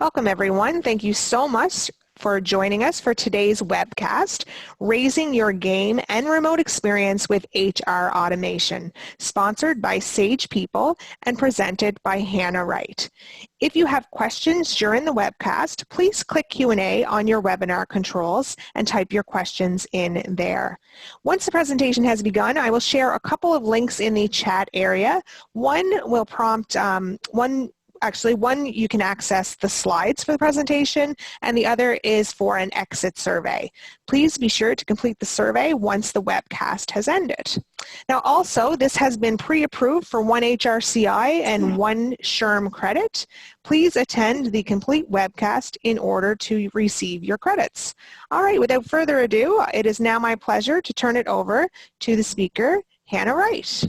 Welcome, everyone. Thank you so much for joining us for today's webcast, Raising Your Game and Remote Experience with HR Automation, sponsored by Sage People and presented by Hannah Wright. If you have questions during the webcast, please click Q&A on your webinar controls and type your questions in there. Once the presentation has begun, I will share a couple of links in the chat area. One will prompt, one you can access the slides for the presentation, and the other is for an exit survey. Please be sure to complete the survey once the webcast has ended. Now also, this has been pre-approved for one HRCI and one SHRM credit. Please attend the complete webcast in order to receive your credits. All right, without further ado, it is now my pleasure to turn it over to the speaker, Hannah Wright.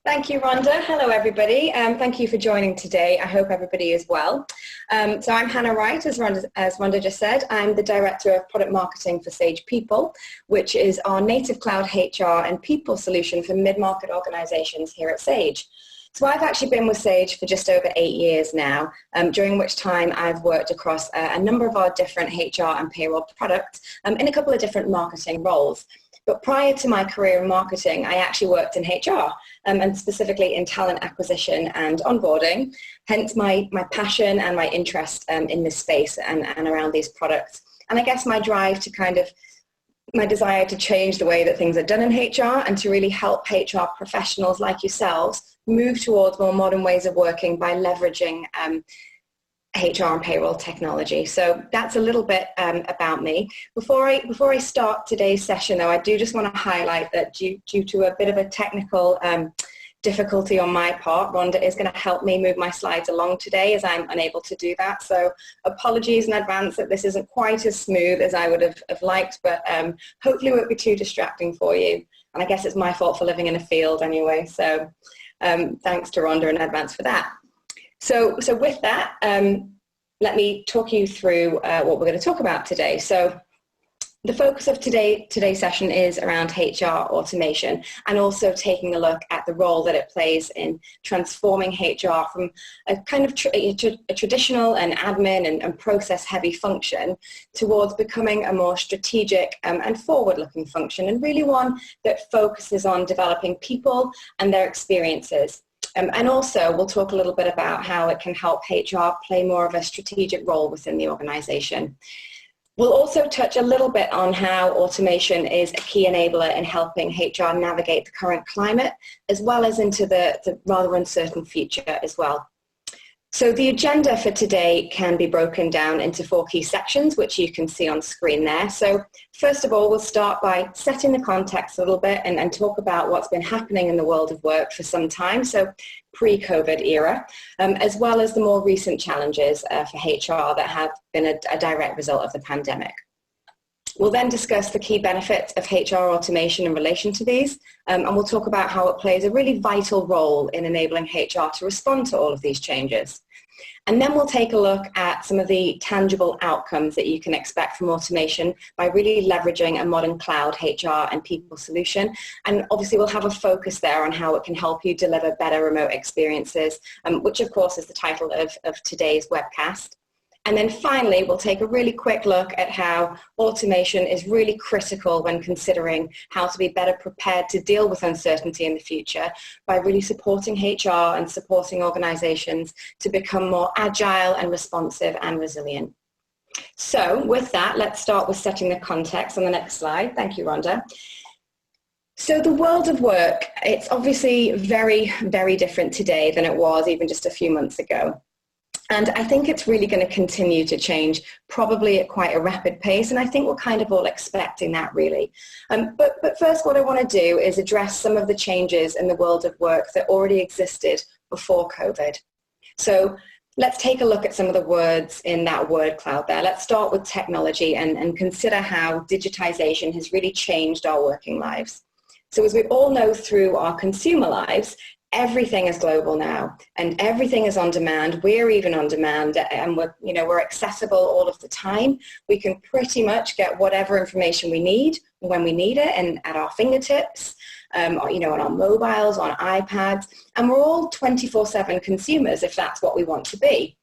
Thank you, Rhonda. Hello, everybody. Thank you for joining today. I hope everybody is well. So I'm Hannah Wright, as Rhonda just said. I'm the Director of Product Marketing for Sage People, which is our native cloud HR and people solution for mid-market organizations here at Sage. So I've actually been with Sage for just over 8 years now, during which time I've worked across a number of our different HR and payroll products in a couple of different marketing roles. But prior to my career in marketing, I actually worked in HR and specifically in talent acquisition and onboarding, hence my passion and my interest in this space and around these products. And I guess my drive to my desire to change the way that things are done in HR and to really help HR professionals like yourselves move towards more modern ways of working by leveraging HR and payroll technology. So that's a little bit about me. Before I start today's session, though, I do just want to highlight that due to a bit of a technical difficulty on my part, Rhonda is going to help me move my slides along today as I'm unable to do that. So apologies in advance that this isn't quite as smooth as I would have liked, but hopefully it won't be too distracting for you. And I guess it's my fault for living in a field anyway. So thanks to Rhonda in advance for that. So with that, let me talk you through what we're going to talk about today. So the focus of today's session is around HR automation and also taking a look at the role that it plays in transforming HR from a kind of a traditional and admin and process-heavy function towards becoming a more strategic and forward-looking function, and really one that focuses on developing people and their experiences. And also, we'll talk a little bit about how it can help HR play more of a strategic role within the organization. We'll also touch a little bit on how automation is a key enabler in helping HR navigate the current climate, as well as into the rather uncertain future as well. So the agenda for today can be broken down into 4 key sections, which you can see on screen there. So first of all, we'll start by setting the context a little bit and talk about what's been happening in the world of work for some time, so pre-COVID era, as well as the more recent challenges for HR that have been a direct result of the pandemic. We'll then discuss the key benefits of HR automation in relation to these, and we'll talk about how it plays a really vital role in enabling HR to respond to all of these changes. And then we'll take a look at some of the tangible outcomes that you can expect from automation by really leveraging a modern cloud HR and people solution. And obviously we'll have a focus there on how it can help you deliver better remote experiences, which of course is the title of today's webcast. And then finally, we'll take a really quick look at how automation is really critical when considering how to be better prepared to deal with uncertainty in the future by really supporting HR and supporting organizations to become more agile and responsive and resilient. So with that, let's start with setting the context on the next slide. Thank you, Rhonda. So the world of work, it's obviously very, very different today than it was even just a few months ago. And I think it's really going to continue to change, probably at quite a rapid pace. And I think we're kind of all expecting that, really. But first, what I want to do is address some of the changes in the world of work that already existed before COVID. So let's take a look at some of the words in that word cloud there. Let's start with technology and consider how digitization has really changed our working lives. So as we all know through our consumer lives, everything is global now and everything is on demand. We're even on demand and we're accessible all of the time. We can pretty much get whatever information we need when we need it and at our fingertips, on our mobiles, on iPads, and we're all 24/7 consumers if that's what we want to be.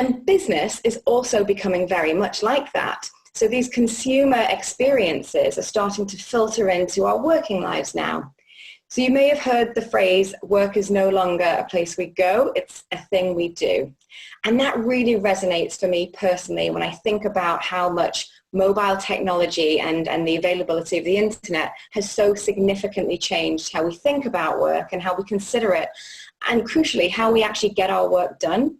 And business is also becoming very much like that. So these consumer experiences are starting to filter into our working lives now. So you may have heard the phrase, work is no longer a place we go, it's a thing we do. And that really resonates for me personally when I think about how much mobile technology and the availability of the internet has so significantly changed how we think about work and how we consider it, and crucially, how we actually get our work done.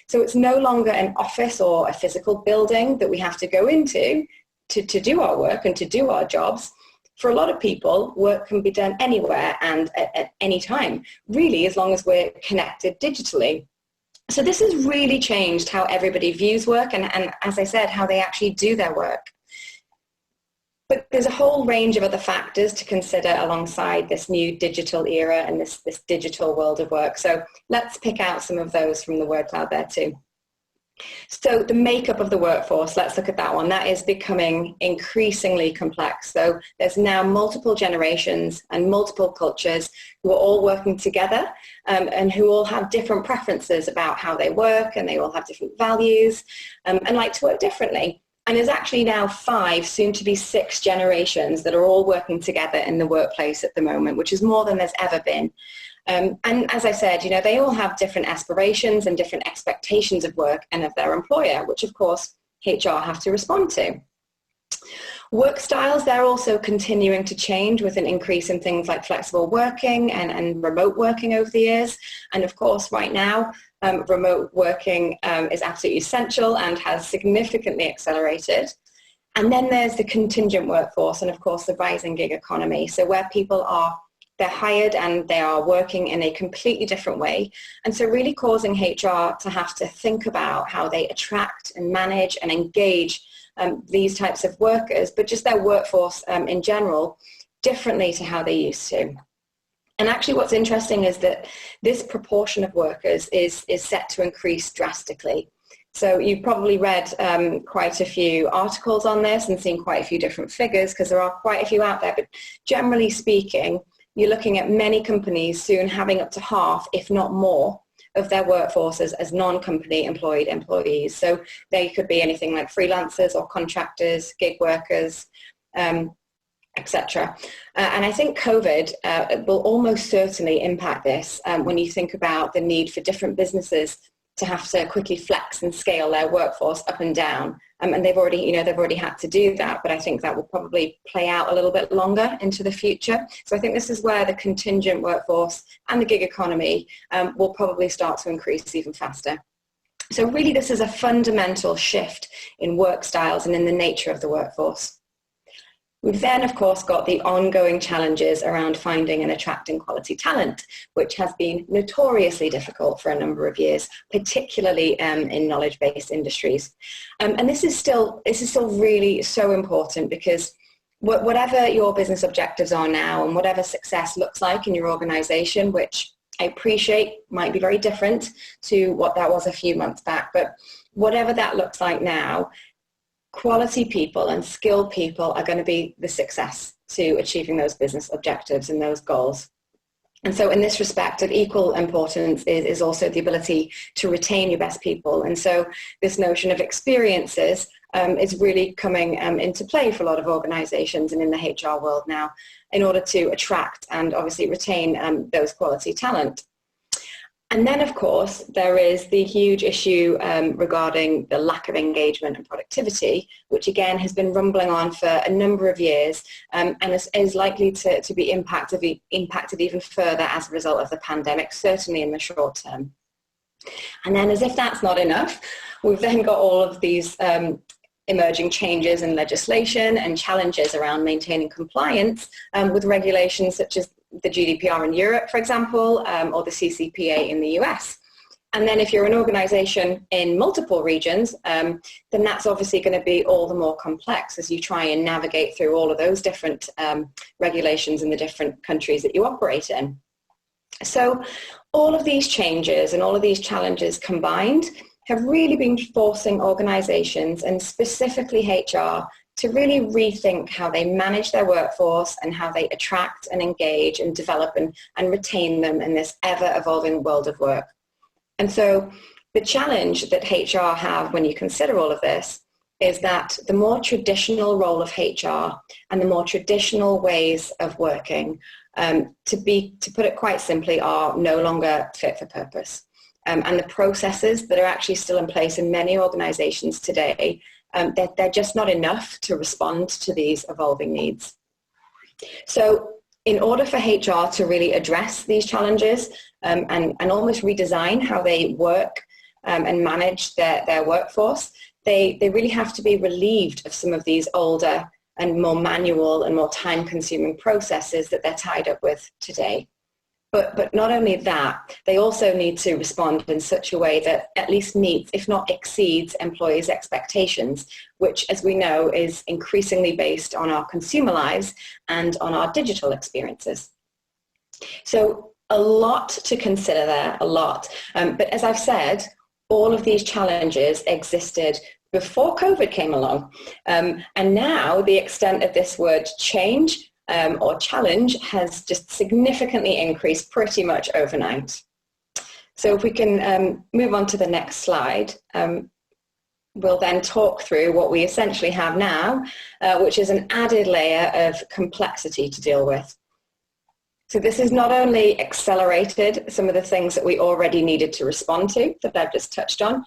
So it's no longer an office or a physical building that we have to go into to do our work and to do our jobs. For a lot of people, work can be done anywhere and at any time, really, as long as we're connected digitally. So this has really changed how everybody views work and as I said, how they actually do their work. But there's a whole range of other factors to consider alongside this new digital era and this digital world of work. So let's pick out some of those from the word cloud there too. So the makeup of the workforce, let's look at that one. That is becoming increasingly complex. So there's now multiple generations and multiple cultures who are all working together and who all have different preferences about how they work, and they all have different values and like to work differently. And there's actually now 5, soon to be 6 generations that are all working together in the workplace at the moment, which is more than there's ever been. And as I said, you know, they all have different aspirations and different expectations of work and of their employer, which of course HR have to respond to. Work styles, they're also continuing to change with an increase in things like flexible working and remote working over the years. And of course, right now, remote working is absolutely essential and has significantly accelerated. And then there's the contingent workforce and of course the rising gig economy. So where people they're hired and they are working in a completely different way. And so really causing HR to have to think about how they attract and manage and engage these types of workers, but just their workforce in general, differently to how they used to. And actually what's interesting is that this proportion of workers is set to increase drastically. So you've probably read quite a few articles on this and seen quite a few different figures because there are quite a few out there, but generally speaking, you're looking at many companies soon having up to half, if not more, of their workforces as non-company employed employees. So they could be anything like freelancers or contractors, gig workers, etc. And I think COVID will almost certainly impact this when you think about the need for different businesses to have to quickly flex and scale their workforce up and down. And they've already had to do that, but I think that will probably play out a little bit longer into the future. So I think this is where the contingent workforce and the gig economy will probably start to increase even faster. So really this is a fundamental shift in work styles and in the nature of the workforce. We've then, of course, got the ongoing challenges around finding and attracting quality talent, which has been notoriously difficult for a number of years, particularly in knowledge-based industries. And this is still really so important because whatever your business objectives are now and whatever success looks like in your organization, which I appreciate might be very different to what that was a few months back, but whatever that looks like now, quality people and skilled people are going to be the success to achieving those business objectives and those goals. And so in this respect, of equal importance is also the ability to retain your best people. And so this notion of experiences is really coming into play for a lot of organizations and in the HR world now in order to attract and obviously retain those quality talent. And then, of course, there is the huge issue regarding the lack of engagement and productivity, which again has been rumbling on for a number of years and is likely to be impacted even further as a result of the pandemic, certainly in the short term. And then as if that's not enough, we've then got all of these emerging changes in legislation and challenges around maintaining compliance with regulations such as the GDPR in Europe, for example, or the CCPA in the US. And then if you're an organization in multiple regions, then that's obviously going to be all the more complex as you try and navigate through all of those different regulations in the different countries that you operate in. So all of these changes and all of these challenges combined have really been forcing organizations and specifically HR to really rethink how they manage their workforce and how they attract and engage and develop and retain them in this ever-evolving world of work. And so The challenge that HR have when you consider all of this is that the more traditional role of HR and the more traditional ways of working, to put it quite simply, are no longer fit for purpose. And the processes that are actually still in place in many organizations today, they're just not enough to respond to these evolving needs. So in order for HR to really address these challenges and almost redesign how they work and manage their workforce, they really have to be relieved of some of these older and more manual and more time-consuming processes that they're tied up with today. But not only that, they also need to respond in such a way that at least meets, if not exceeds, employees' expectations, which, as we know, is increasingly based on our consumer lives and on our digital experiences. So a lot to consider there, a lot. But as I've said, all of these challenges existed before COVID came along. And now the extent of this word change or challenge has just significantly increased pretty much overnight. So if we can move on to the next slide, we'll then talk through what we essentially have now, which is an added layer of complexity to deal with. So this has not only accelerated some of the things that we already needed to respond to that I've just touched on,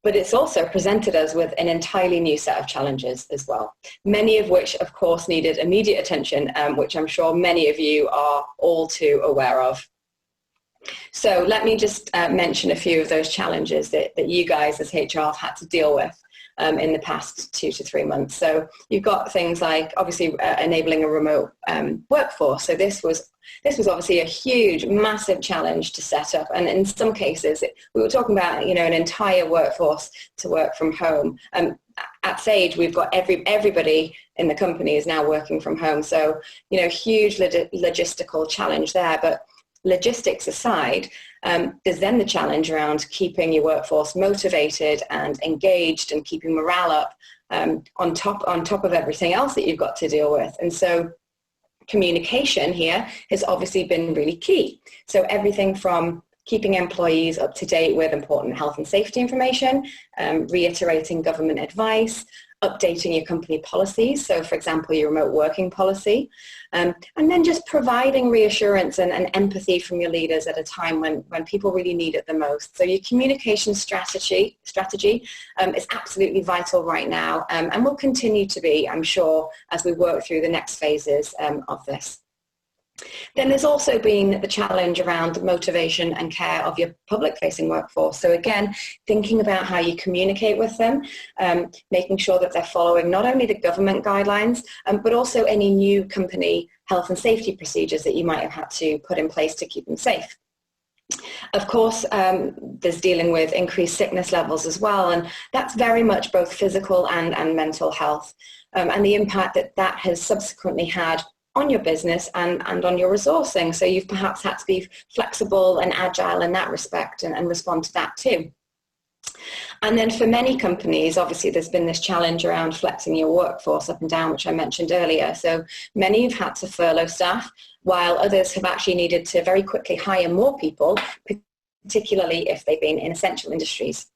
but it's also presented us with an entirely new set of challenges as well, many of which, of course, needed immediate attention, which I'm sure many of you are all too aware of. So let me just mention a few of those challenges that you guys as HR have had to deal with in the past 2 to 3 months. So you've got things like, obviously, enabling a remote workforce. So this was obviously a huge, massive challenge to set up. And in some cases, we were talking about, an entire workforce to work from home. At Sage, we've got everybody in the company is now working from home. So, huge logistical challenge there. But logistics aside, there's then the challenge around keeping your workforce motivated and engaged and keeping morale up on top of everything else that you've got to deal with. And so communication here has obviously been really key. So everything from keeping employees up to date with important health and safety information, reiterating government advice, updating your company policies, so for example your remote working policy, and then just providing reassurance and empathy from your leaders at a time when people really need it the most. So your communication strategy is absolutely vital right now, and will continue to be, I'm sure, as we work through the next phases of this. Then there's also been the challenge around the motivation and care of your public-facing workforce. So again, thinking about how you communicate with them, making sure that they're following not only the government guidelines, but also any new company health and safety procedures that you might have had to put in place to keep them safe. Of course, there's dealing with increased sickness levels as well, and that's very much both physical and mental health, and the impact that has subsequently had on your business and on your resourcing. So you've perhaps had to be flexible and agile in that respect and respond to that too. And then for many companies, obviously there's been this challenge around flexing your workforce up and down, which I mentioned earlier. So many have had to furlough staff, while others have actually needed to very quickly hire more people, particularly if they've been in essential industries.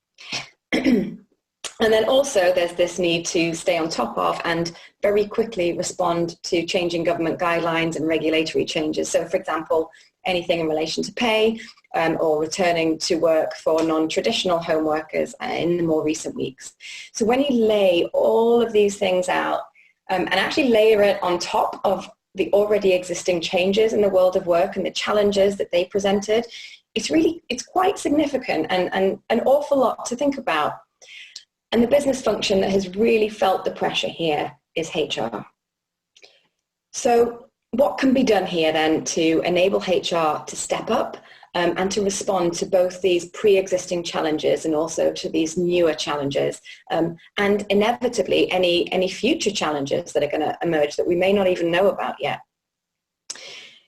And then also there's this need to stay on top of and very quickly respond to changing government guidelines and regulatory changes. So for example, anything in relation to pay or returning to work for non-traditional home workers in the more recent weeks. So when you lay all of these things out and actually layer it on top of the already existing changes in the world of work and the challenges that they presented, it's quite significant and an awful lot to think about. And the business function that has really felt the pressure here is HR. So what can be done here then to enable HR to step up and to respond to both these pre-existing challenges and also to these newer challenges, and inevitably any future challenges that are going to emerge that we may not even know about yet?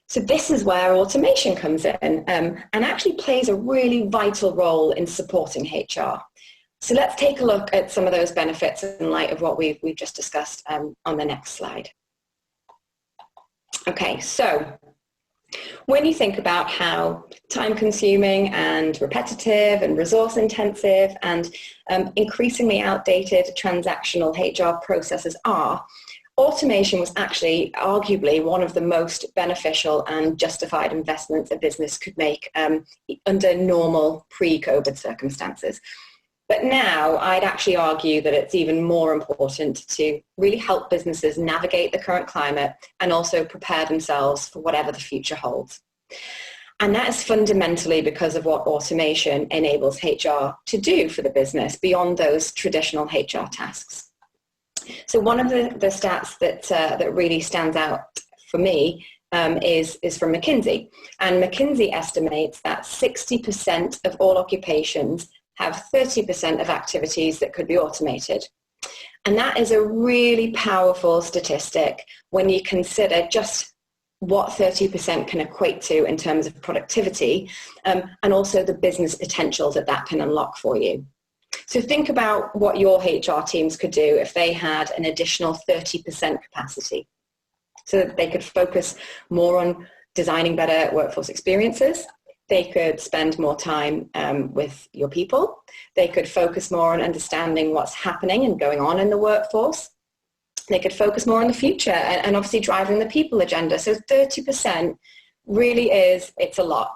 So this is where automation comes in and actually plays a really vital role in supporting HR. So let's take a look at some of those benefits in light of what we've just discussed on the next slide. Okay, so When you think about how time-consuming and repetitive and resource-intensive and increasingly outdated transactional HR processes are, automation was actually arguably one of the most beneficial and justified investments a business could make under normal pre-COVID circumstances. But now I'd actually argue that it's even more important to really help businesses navigate the current climate and also prepare themselves for whatever the future holds. And that is fundamentally because of what automation enables HR to do for the business beyond those traditional HR tasks. So one of the stats that really stands out for me is from McKinsey. And McKinsey estimates that 60% of all occupations have 30% of activities that could be automated. And that is a really powerful statistic when you consider just what 30% can equate to in terms of productivity, and also the business potential that can unlock for you. So think about what your HR teams could do if they had an additional 30% capacity, so that they could focus more on designing better workforce experiences. They could spend more time with your people. They could focus more on understanding what's happening and going on in the workforce. They could focus more on the future and obviously driving the people agenda. So 30% really it's a lot.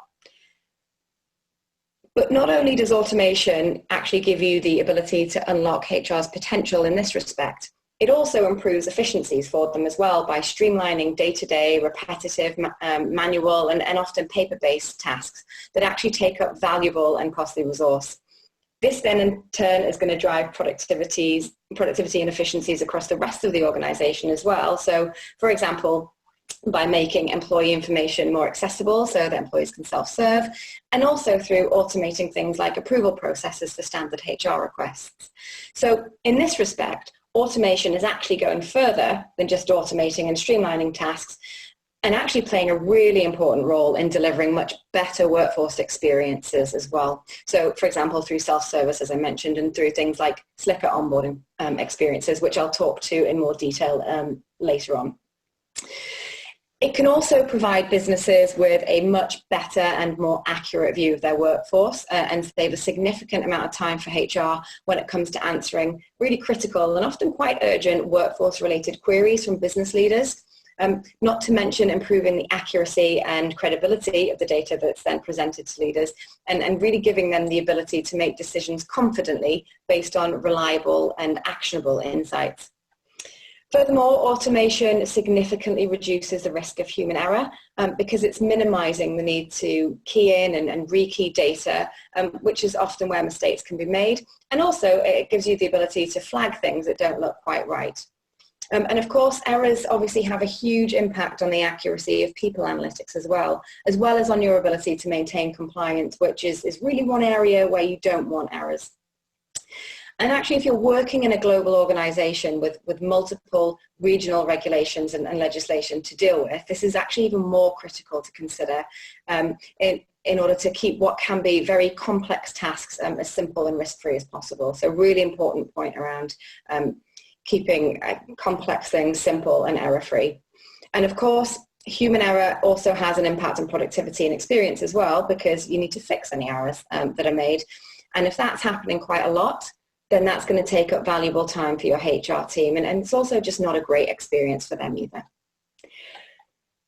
But not only does automation actually give you the ability to unlock HR's potential in this respect, it also improves efficiencies for them as well by streamlining day-to-day, repetitive, manual, and often paper-based tasks that actually take up valuable and costly resource. This then in turn is going to drive productivity and efficiencies across the rest of the organization as well. So, for example, by making employee information more accessible so that employees can self-serve, and also through automating things like approval processes for standard HR requests. So in this respect, automation is actually going further than just automating and streamlining tasks, and actually playing a really important role in delivering much better workforce experiences as well. So for example, through self-service, as I mentioned, and through things like slicker onboarding experiences, which I'll talk to in more detail later on. It can also provide businesses with a much better and more accurate view of their workforce and save a significant amount of time for HR when it comes to answering really critical and often quite urgent workforce-related queries from business leaders, not to mention improving the accuracy and credibility of the data that's then presented to leaders and really giving them the ability to make decisions confidently based on reliable and actionable insights. Furthermore, automation significantly reduces the risk of human error because it's minimizing the need to key in and rekey data, which is often where mistakes can be made. And also it gives you the ability to flag things that don't look quite right. And of course, errors obviously have a huge impact on the accuracy of people analytics as well as on your ability to maintain compliance, which is really one area where you don't want errors. And actually, if you're working in a global organization with multiple regional regulations and legislation to deal with, this is actually even more critical to consider in order to keep what can be very complex tasks as simple and risk-free as possible. So really important point around keeping complex things simple and error-free. And of course, human error also has an impact on productivity and experience as well, because you need to fix any errors that are made. And if that's happening quite a lot, then that's going to take up valuable time for your HR team. And it's also just not a great experience for them either.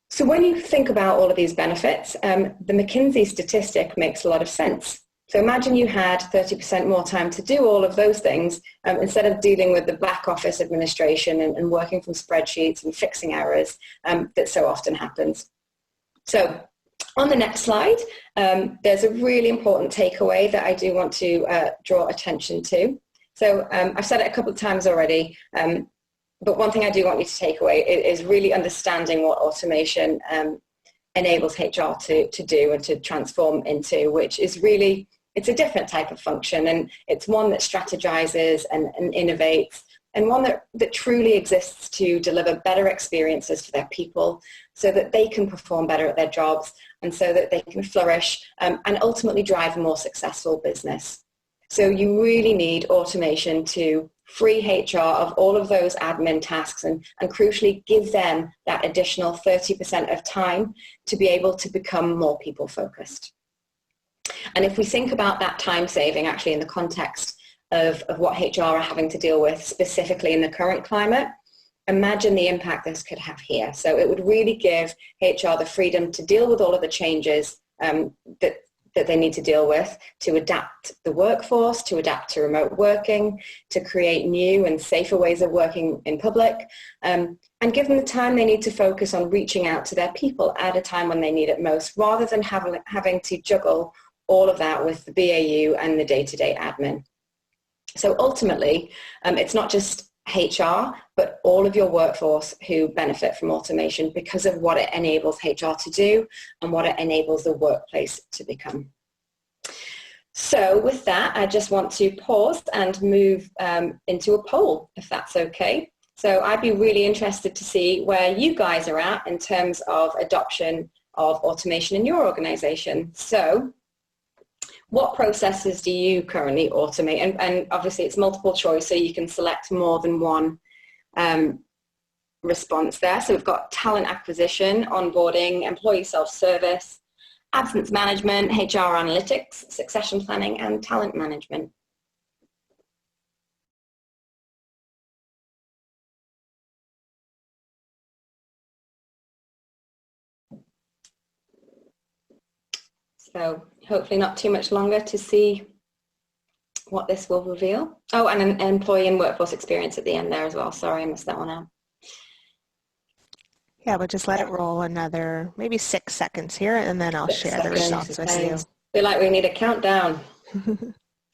So when you think about all of these benefits, the McKinsey statistic makes a lot of sense. So imagine you had 30% more time to do all of those things instead of dealing with the back office administration and working from spreadsheets and fixing errors that so often happens. So on the next slide, there's a really important takeaway that I do want to draw attention to. So I've said it a couple of times already, but one thing I do want you to take away is really understanding what automation enables HR to do and to transform into, which is really, it's a different type of function, and it's one that strategizes and innovates, and one that truly exists to deliver better experiences for their people so that they can perform better at their jobs and so that they can flourish and ultimately drive a more successful business. So you really need automation to free HR of all of those admin tasks and crucially give them that additional 30% of time to be able to become more people focused. And if we think about that time saving actually in the context of what HR are having to deal with specifically in the current climate, imagine the impact this could have here. So it would really give HR the freedom to deal with all of the changes that they need to deal with, to adapt the workforce, to adapt to remote working, to create new and safer ways of working in public, and give them the time they need to focus on reaching out to their people at a time when they need it most, rather than having to juggle all of that with the BAU and the day-to-day admin. So ultimately, it's not just HR, but all of your workforce who benefit from automation because of what it enables HR to do and what it enables the workplace to become. So with that, I just want to pause and move into a poll, if that's okay. So I'd be really interested to see where you guys are at in terms of adoption of automation in your organization. So what processes do you currently automate? And obviously it's multiple choice, so you can select more than one response there. So we've got talent acquisition, onboarding, employee self-service, absence management, HR analytics, succession planning, and talent management. So hopefully not too much longer to see what this will reveal. Oh, and an employee and workforce experience at the end there as well. Sorry, I missed that one out. Yeah, we'll just let it roll another maybe 6 seconds here, and then I'll share the results with you. I feel like we need a countdown.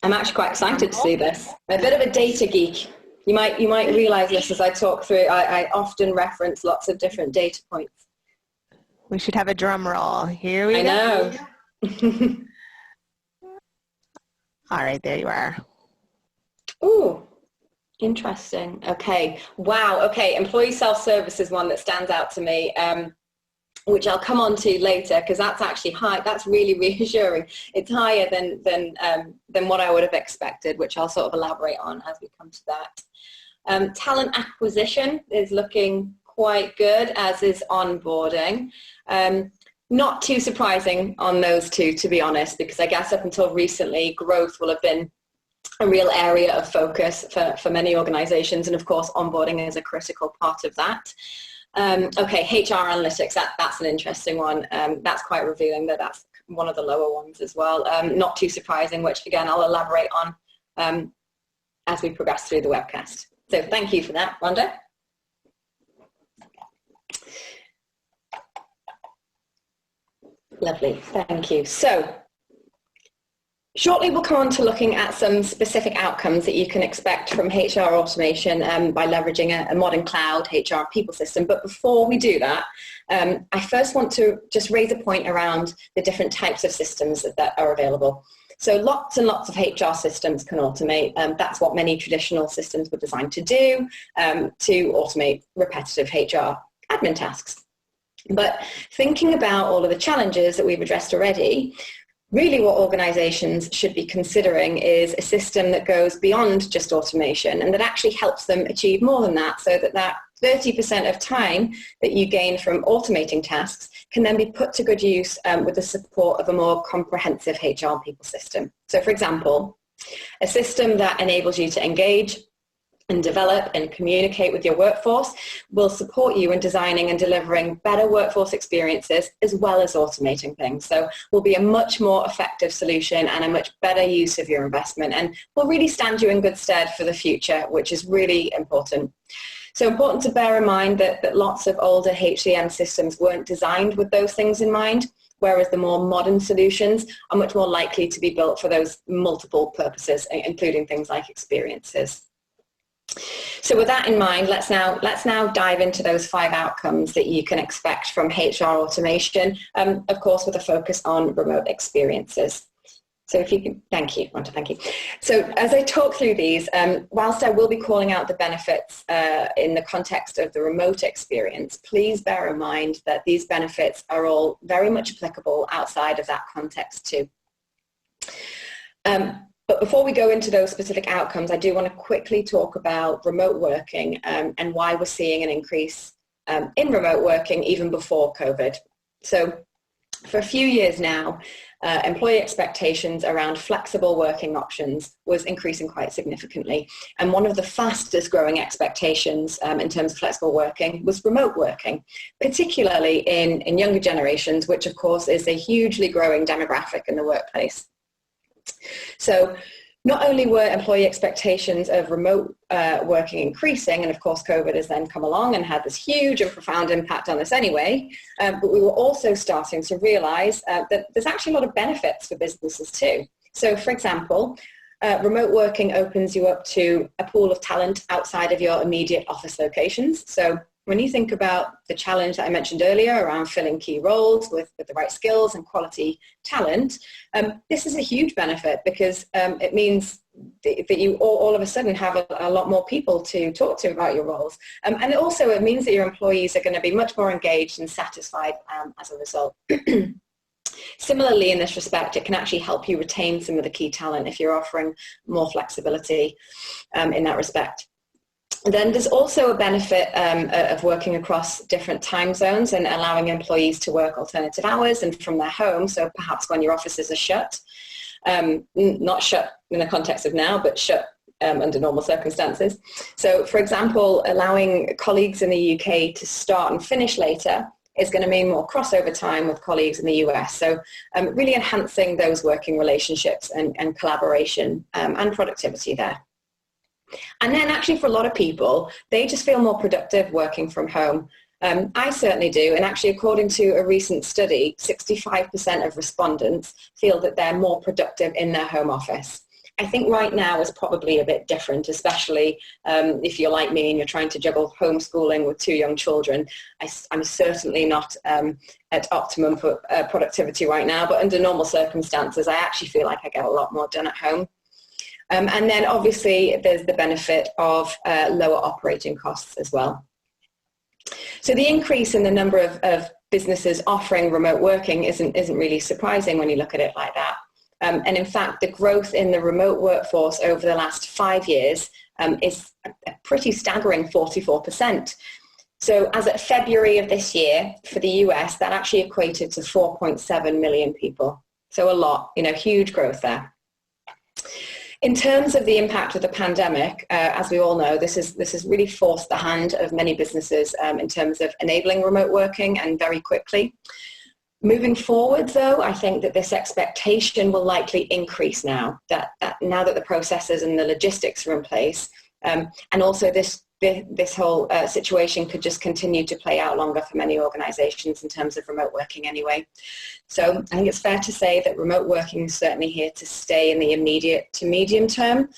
I'm actually quite excited to see this. I'm a bit of a data geek. You might realize this as I talk through. I often reference lots of different data points. We should have a drum roll. Here we go. I know. All right, there you are. Ooh, interesting. Okay. Wow. Okay. Employee self-service is one that stands out to me, which I'll come on to later because that's actually high. That's really reassuring. It's higher than what I would have expected, which I'll sort of elaborate on as we come to that. Talent acquisition is looking quite good, as is onboarding. Not too surprising on those two, to be honest, because I guess up until recently, growth will have been a real area of focus for many organizations. And of course, onboarding is a critical part of that. Okay, HR analytics, that's an interesting one. That's quite revealing that that's one of the lower ones as well. Not too surprising, which again, I'll elaborate on as we progress through the webcast. So thank you for that, Rhonda. Lovely, thank you. So shortly we'll come on to looking at some specific outcomes that you can expect from HR automation by leveraging a modern cloud HR people system. But before we do that, I first want to just raise a point around the different types of systems that are available. So lots and lots of HR systems can automate. That's what many traditional systems were designed to do, to automate repetitive HR admin tasks. But thinking about all of the challenges that we've addressed already, really what organizations should be considering is a system that goes beyond just automation and that actually helps them achieve more than that, so that 30% of time that you gain from automating tasks can then be put to good use with the support of a more comprehensive HR people system. So for example, a system that enables you to engage and develop and communicate with your workforce will support you in designing and delivering better workforce experiences as well as automating things. So will be a much more effective solution and a much better use of your investment, and will really stand you in good stead for the future, which is really important. So important to bear in mind that lots of older HCM systems weren't designed with those things in mind, whereas the more modern solutions are much more likely to be built for those multiple purposes, including things like experiences. So with that in mind, let's now dive into those 5 outcomes that you can expect from HR automation, of course with a focus on remote experiences. So if you can, thank you, Rhonda, thank you. So as I talk through these, whilst I will be calling out the benefits in the context of the remote experience, please bear in mind that these benefits are all very much applicable outside of that context too. But before we go into those specific outcomes, I do want to quickly talk about remote working and why we're seeing an increase in remote working even before COVID. So for a few years now, employee expectations around flexible working options was increasing quite significantly. And one of the fastest growing expectations in terms of flexible working was remote working, particularly in younger generations, which of course is a hugely growing demographic in the workplace. So not only were employee expectations of remote working increasing, and of course COVID has then come along and had this huge and profound impact on us anyway, but we were also starting to realize that there's actually a lot of benefits for businesses too. So for example, remote working opens you up to a pool of talent outside of your immediate office locations. So when you think about the challenge that I mentioned earlier around filling key roles with the right skills and quality talent, this is a huge benefit because it means that you all of a sudden have a lot more people to talk to about your roles. And it means that your employees are going to be much more engaged and satisfied as a result. Similarly, in this respect, it can actually help you retain some of the key talent if you're offering more flexibility in that respect. Then there's also a benefit of working across different time zones and allowing employees to work alternative hours and from their home. So perhaps when your offices are shut, not shut in the context of now, but shut under normal circumstances. So for example, allowing colleagues in the UK to start and finish later is going to mean more crossover time with colleagues in the US. So really enhancing those working relationships and collaboration and productivity there. And then actually for a lot of people, they just feel more productive working from home. I certainly do. And actually, according to a recent study, 65% of respondents feel that they're more productive in their home office. I think right now is probably a bit different, especially if you're like me and you're trying to juggle homeschooling with 2 young children. I'm certainly not at optimum productivity right now, but under normal circumstances, I actually feel like I get a lot more done at home. And then obviously there's the benefit of lower operating costs as well. So the increase in the number of businesses offering remote working isn't really surprising when you look at it like that. And in fact, the growth in the remote workforce over the last 5 years is a pretty staggering 44%. So as of February of this year for the US, that actually equated to 4.7 million people. So a lot, huge growth there. In terms of the impact of the pandemic, as we all know, this has really forced the hand of many businesses in terms of enabling remote working and very quickly. Moving forward, though, I think that this expectation will likely increase now that the processes and the logistics are in place, and also this whole situation could just continue to play out longer for many organizations in terms of remote working anyway. So I think it's fair to say that remote working is certainly here to stay in the immediate to medium term,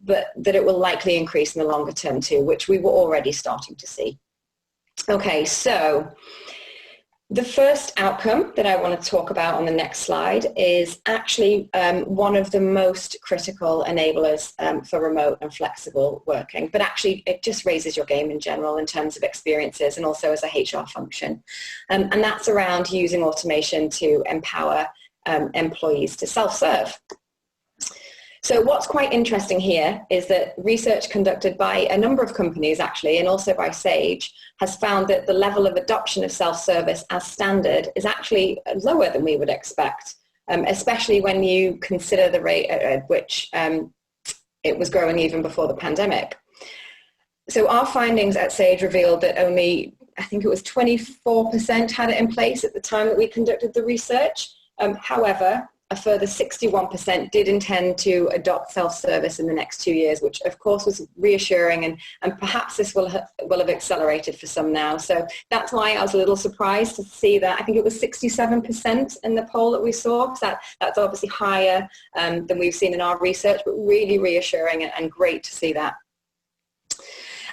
but that it will likely increase in the longer term too, which we were already starting to see. Okay, so the first outcome that I want to talk about on the next slide is actually one of the most critical enablers for remote and flexible working, but actually it just raises your game in general in terms of experiences and also as a HR function. And that's around using automation to empower employees to self-serve. So what's quite interesting here is that research conducted by a number of companies actually, and also by Sage, has found that the level of adoption of self-service as standard is actually lower than we would expect, especially when you consider the rate at which it was growing even before the pandemic. So our findings at Sage revealed that only, I think it was 24% had it in place at the time that we conducted the research. However, a further 61% did intend to adopt self-service in the next 2 years, which of course was reassuring, and perhaps this will have accelerated for some now. So that's why I was a little surprised to see that. I think it was 67% in the poll that we saw. So that's obviously higher than we've seen in our research, but really reassuring and great to see that.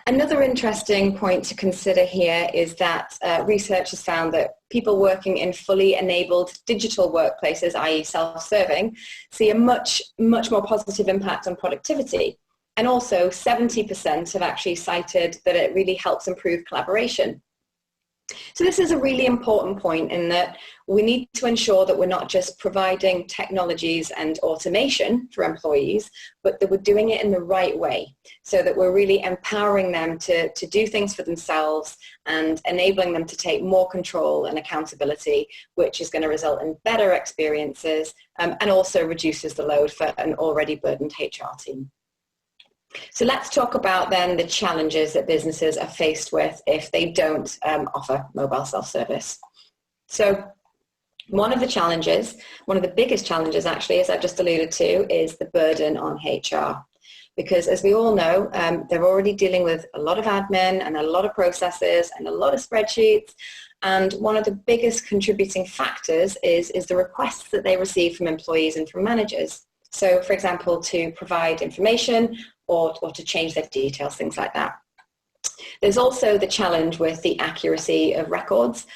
Another interesting point to consider here is that research has found that people working in fully enabled digital workplaces, i.e. self-serving, see a much more positive impact on productivity. And also 70% have actually cited that it really helps improve collaboration. So this is a really important point in that we need to ensure that we're not just providing technologies and automation for employees, but that we're doing it in the right way, so that we're really empowering them to do things for themselves and enabling them to take more control and accountability, which is going to result in better experiences and also reduces the load for an already burdened HR team. So let's talk about then the challenges that businesses are faced with if they don't offer mobile self-service. So one of the biggest challenges actually, as I've just alluded to, is the burden on HR. Because as we all know, they're already dealing with a lot of admin and a lot of processes and a lot of spreadsheets. And one of the biggest contributing factors is the requests that they receive from employees and from managers. So for example, to provide information or to change their details, things like that. There's also the challenge with the accuracy of records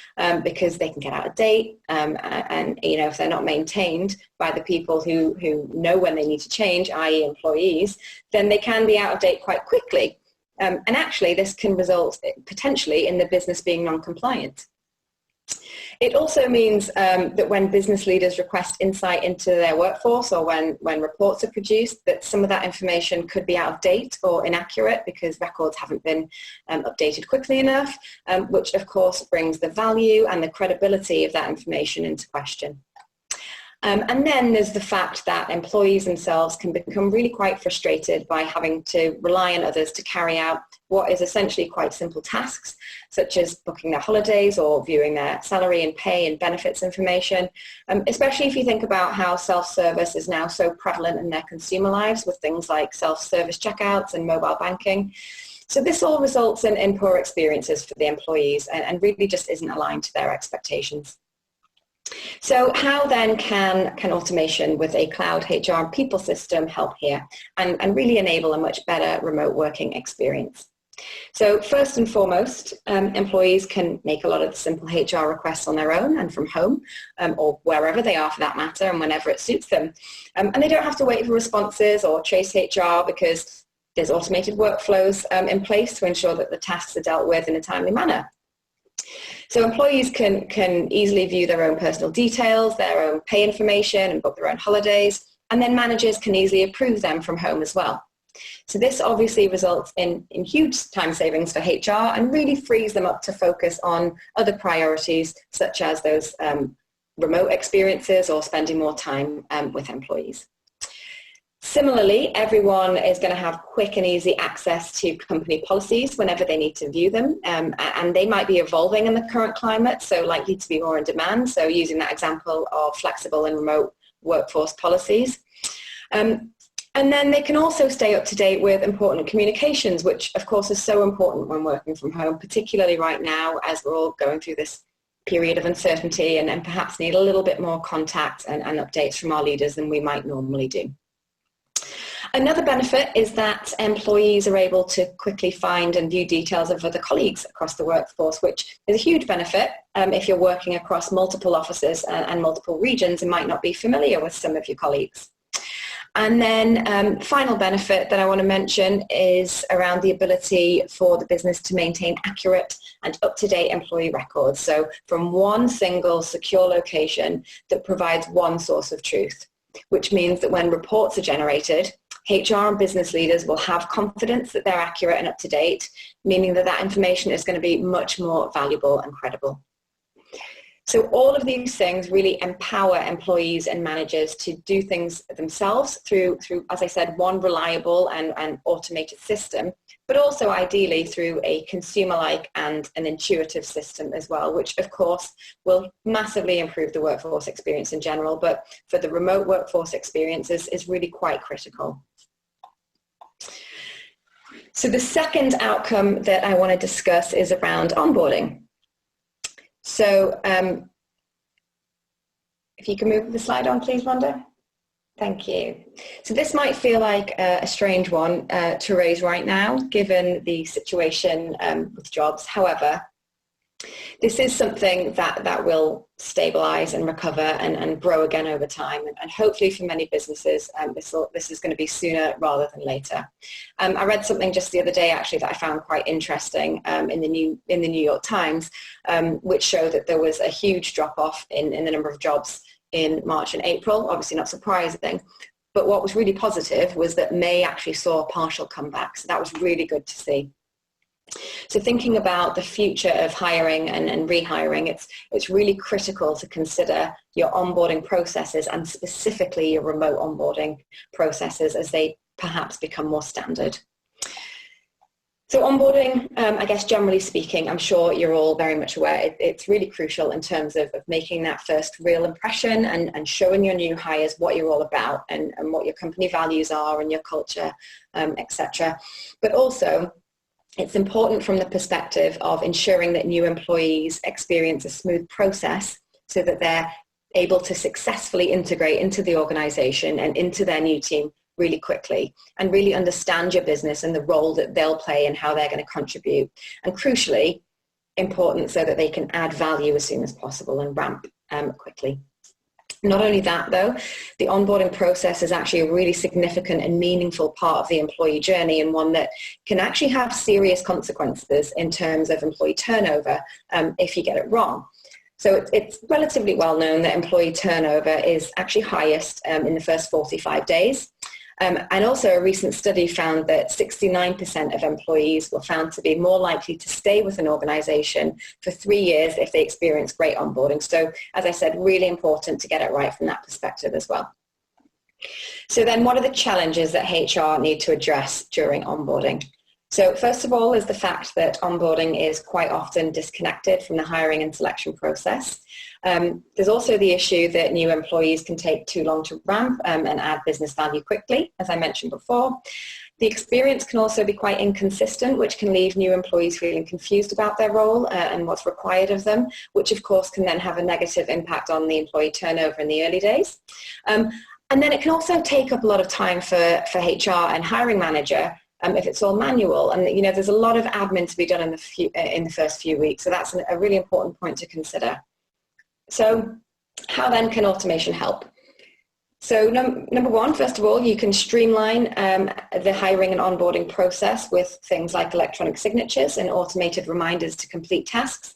because they can get out of date and if they're not maintained by the people who know when they need to change, i.e. employees, then they can be out of date quite quickly. And actually this can result potentially in the business being non-compliant. It also means that when business leaders request insight into their workforce or when reports are produced, that some of that information could be out of date or inaccurate because records haven't been updated quickly enough, which of course brings the value and the credibility of that information into question. And then there's the fact that employees themselves can become really quite frustrated by having to rely on others to carry out what is essentially quite simple tasks, such as booking their holidays or viewing their salary and pay and benefits information, especially if you think about how self-service is now so prevalent in their consumer lives with things like self-service checkouts and mobile banking. So this all results in poor experiences for the employees and really just isn't aligned to their expectations. So how then can automation with a cloud HR and people system help here and really enable a much better remote working experience? So first and foremost, employees can make a lot of the simple HR requests on their own and from home or wherever they are for that matter and whenever it suits them. And they don't have to wait for responses or chase HR because there's automated workflows in place to ensure that the tasks are dealt with in a timely manner. So employees can easily view their own personal details, their own pay information and book their own holidays, and then managers can easily approve them from home as well. So this obviously results in huge time savings for HR and really frees them up to focus on other priorities such as those remote experiences or spending more time with employees. Similarly, everyone is going to have quick and easy access to company policies whenever they need to view them, and they might be evolving in the current climate, so likely to be more in demand, so using that example of flexible and remote workforce policies. And then they can also stay up to date with important communications, which of course is so important when working from home, particularly right now as we're all going through this period of uncertainty and perhaps need a little bit more contact and updates from our leaders than we might normally do. Another benefit is that employees are able to quickly find and view details of other colleagues across the workforce, which is a huge benefit if you're working across multiple offices and multiple regions and might not be familiar with some of your colleagues. And then final benefit that I want to mention is around the ability for the business to maintain accurate and up-to-date employee records. So from one single secure location that provides one source of truth, which means that when reports are generated, HR and business leaders will have confidence that they're accurate and up to date, meaning that that information is going to be much more valuable and credible. So all of these things really empower employees and managers to do things themselves through as I said, one reliable and automated system, but also ideally through a consumer-like and an intuitive system as well, which of course will massively improve the workforce experience in general, but for the remote workforce experience is really quite critical. So the second outcome that I want to discuss is around onboarding. So if you can move the slide on, please, Rhonda. Thank you. So this might feel like a strange one to raise right now, given the situation with jobs. However, This is something that will stabilize and recover and grow again over time. And hopefully for many businesses, this is going to be sooner rather than later. I read something just the other day, actually, that I found quite interesting in the New York Times, which showed that there was a huge drop-off in the number of jobs in March and April. Obviously not surprising. But what was really positive was that May actually saw a partial comeback. So that was really good to see. So thinking about the future of hiring and rehiring, it's really critical to consider your onboarding processes and specifically your remote onboarding processes as they perhaps become more standard. So onboarding, I guess generally speaking, I'm sure you're all very much aware, it's really crucial in terms of making that first real impression and showing your new hires what you're all about and what your company values are and your culture, etc. But also, it's important from the perspective of ensuring that new employees experience a smooth process so that they're able to successfully integrate into the organization and into their new team really quickly and really understand your business and the role that they'll play and how they're going to contribute. And crucially, important so that they can add value as soon as possible and ramp quickly. Not only that, though, the onboarding process is actually a really significant and meaningful part of the employee journey and one that can actually have serious consequences in terms of employee turnover if you get it wrong. So it's relatively well known that employee turnover is actually highest in the first 45 days. And also a recent study found that 69% of employees were found to be more likely to stay with an organization for 3 years if they experience great onboarding. So as I said, really important to get it right from that perspective as well. So then what are the challenges that HR need to address during onboarding? So first of all is the fact that onboarding is quite often disconnected from the hiring and selection process. There's also the issue that new employees can take too long to ramp and add business value quickly, as I mentioned before. The experience can also be quite inconsistent, which can leave new employees feeling confused about their role and what's required of them, which of course can then have a negative impact on the employee turnover in the early days. And then it can also take up a lot of time for HR and hiring manager if it's all manual, and there's a lot of admin to be done in the first few weeks, so that's a really important point to consider. So how then can automation help? So number one, first of all, you can streamline the hiring and onboarding process with things like electronic signatures and automated reminders to complete tasks.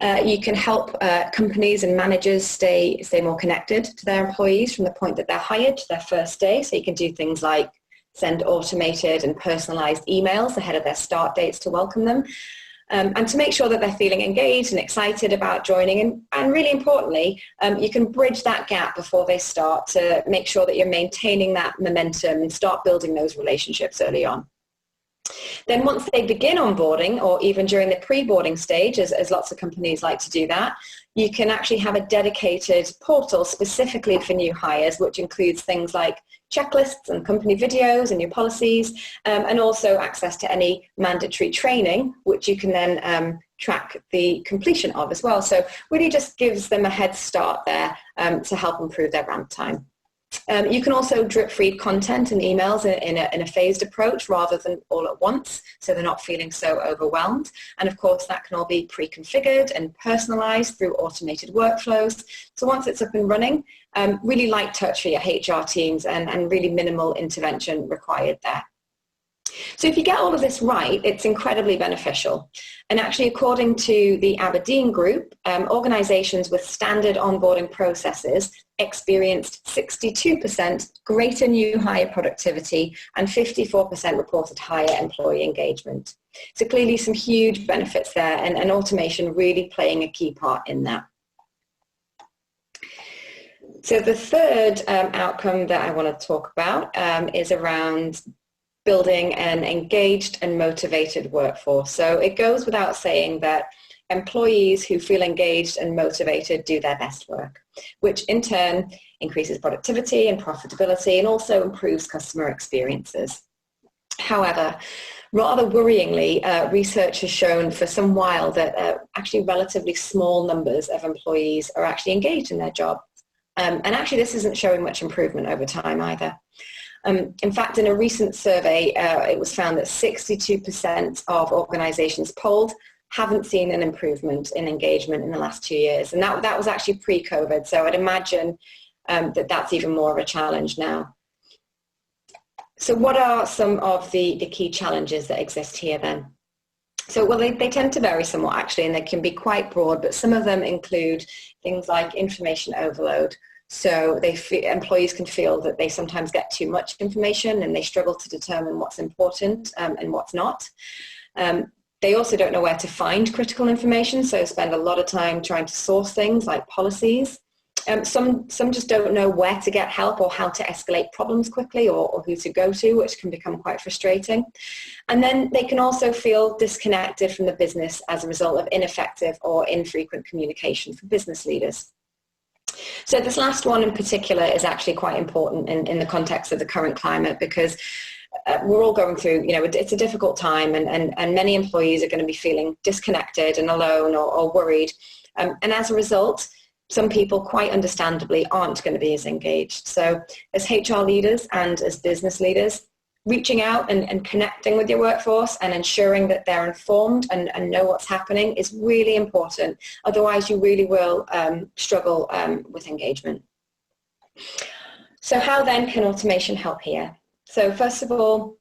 You can help companies and managers stay more connected to their employees from the point that they're hired to their first day, so you can do things like send automated and personalized emails ahead of their start dates to welcome them, and to make sure that they're feeling engaged and excited about joining. And really importantly, you can bridge that gap before they start to make sure that you're maintaining that momentum and start building those relationships early on. Then once they begin onboarding, or even during the pre-boarding stage, as lots of companies like to do that, you can actually have a dedicated portal specifically for new hires, which includes things like checklists and company videos and your policies, and also access to any mandatory training, which you can then track the completion of as well. So really just gives them a head start there to help improve their ramp time. You can also drip feed content and emails in a phased approach rather than all at once, so they're not feeling so overwhelmed. And of course, that can all be pre-configured and personalized through automated workflows. So once it's up and running, really light touch for your HR teams and really minimal intervention required there. So if you get all of this right, it's incredibly beneficial. And actually, according to the Aberdeen Group, organizations with standard onboarding processes experienced 62% greater new hire productivity and 54% reported higher employee engagement. So clearly some huge benefits there, and automation really playing a key part in that. So the third outcome that I want to talk about is around building an engaged and motivated workforce. So it goes without saying that employees who feel engaged and motivated do their best work, which in turn increases productivity and profitability and also improves customer experiences. However, rather worryingly, research has shown for some while that actually relatively small numbers of employees are actually engaged in their job. And actually this isn't showing much improvement over time either. In fact, in a recent survey, it was found that 62% of organizations polled haven't seen an improvement in engagement in the last 2 years. And that was actually pre-COVID. So I'd imagine that that's even more of a challenge now. So what are some of the key challenges that exist here then? So, well, they tend to vary somewhat actually, and they can be quite broad, but some of them include things like information overload. So employees can feel that they sometimes get too much information and they struggle to determine what's important and what's not. They also don't know where to find critical information, so spend a lot of time trying to source things like policies. Some just don't know where to get help or how to escalate problems quickly or who to go to, which can become quite frustrating. And then they can also feel disconnected from the business as a result of ineffective or infrequent communication for business leaders. So this last one in particular is actually quite important in the context of the current climate, because we're all going through, it's a difficult time, and many employees are going to be feeling disconnected and alone or worried. And as a result, some people quite understandably aren't going to be as engaged. So as HR leaders and as business leaders, reaching out and connecting with your workforce and ensuring that they're informed and know what's happening is really important. Otherwise, you really will struggle with engagement. So how then can automation help here? So first of all,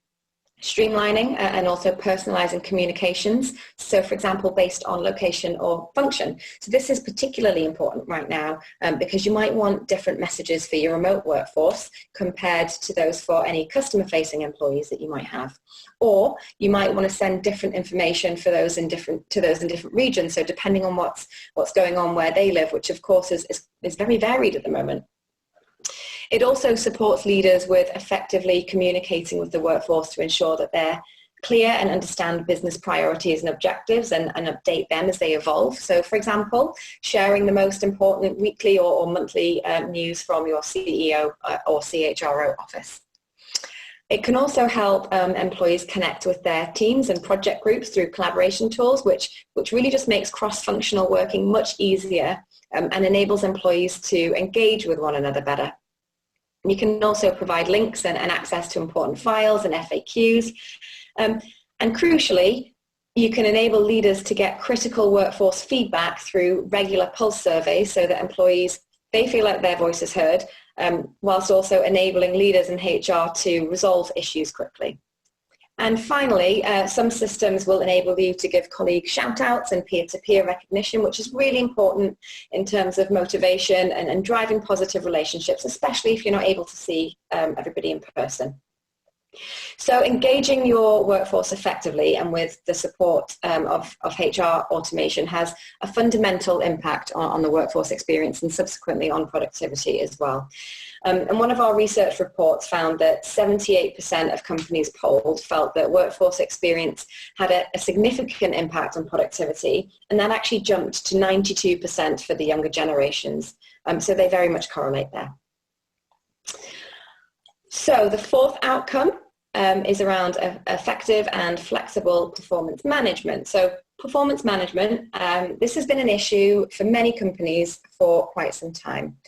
streamlining and also personalizing communications. So for example, based on location or function. So this is particularly important right now because you might want different messages for your remote workforce compared to those for any customer-facing employees that you might have. Or you might want to send different information for those in different regions. So depending on what's going on where they live, which of course is very varied at the moment. It also supports leaders with effectively communicating with the workforce to ensure that they're clear and understand business priorities and objectives and update them as they evolve. So for example, sharing the most important weekly or monthly news from your CEO or CHRO office. It can also help employees connect with their teams and project groups through collaboration tools, which really just makes cross-functional working much easier and enables employees to engage with one another better. You can also provide links and access to important files and FAQs. And crucially, you can enable leaders to get critical workforce feedback through regular pulse surveys so that employees, they feel like their voice is heard, whilst also enabling leaders in HR to resolve issues quickly. And finally, some systems will enable you to give colleagues shout-outs and peer-to-peer recognition, which is really important in terms of motivation and driving positive relationships, especially if you're not able to see everybody in person. So engaging your workforce effectively and with the support of HR automation has a fundamental impact on the workforce experience and subsequently on productivity as well. And one of our research reports found that 78% of companies polled felt that workforce experience had a significant impact on productivity, and that actually jumped to 92% for the younger generations. So they very much correlate there. So the fourth outcome is around effective and flexible performance management. So performance management, this has been an issue for many companies for quite some time.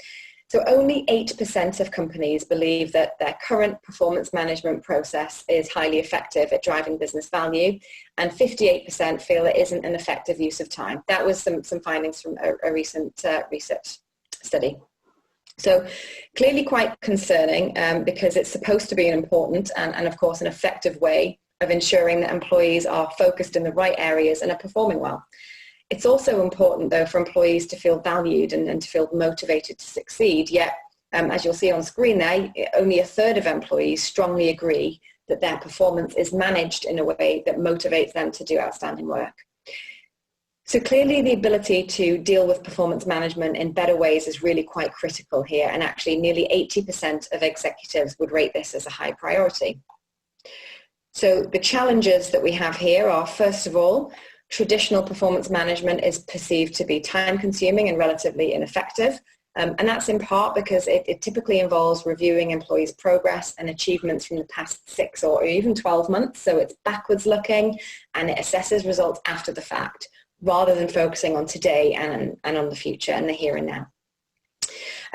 So only 8% of companies believe that their current performance management process is highly effective at driving business value, and 58% feel it isn't an effective use of time. That was some findings from a recent research study. So clearly quite concerning because it's supposed to be an important and of course an effective way of ensuring that employees are focused in the right areas and are performing well. It's also important though for employees to feel valued and to feel motivated to succeed, yet as you'll see on screen there, only 1/3 of employees strongly agree that their performance is managed in a way that motivates them to do outstanding work. So clearly the ability to deal with performance management in better ways is really quite critical here, and actually nearly 80% of executives would rate this as a high priority. So the challenges that we have here are, first of all, traditional performance management is perceived to be time-consuming and relatively ineffective, and that's in part because it typically involves reviewing employees' progress and achievements from the past 6 or even 12 months, so it's backwards looking and it assesses results after the fact, rather than focusing on today and on the future and the here and now.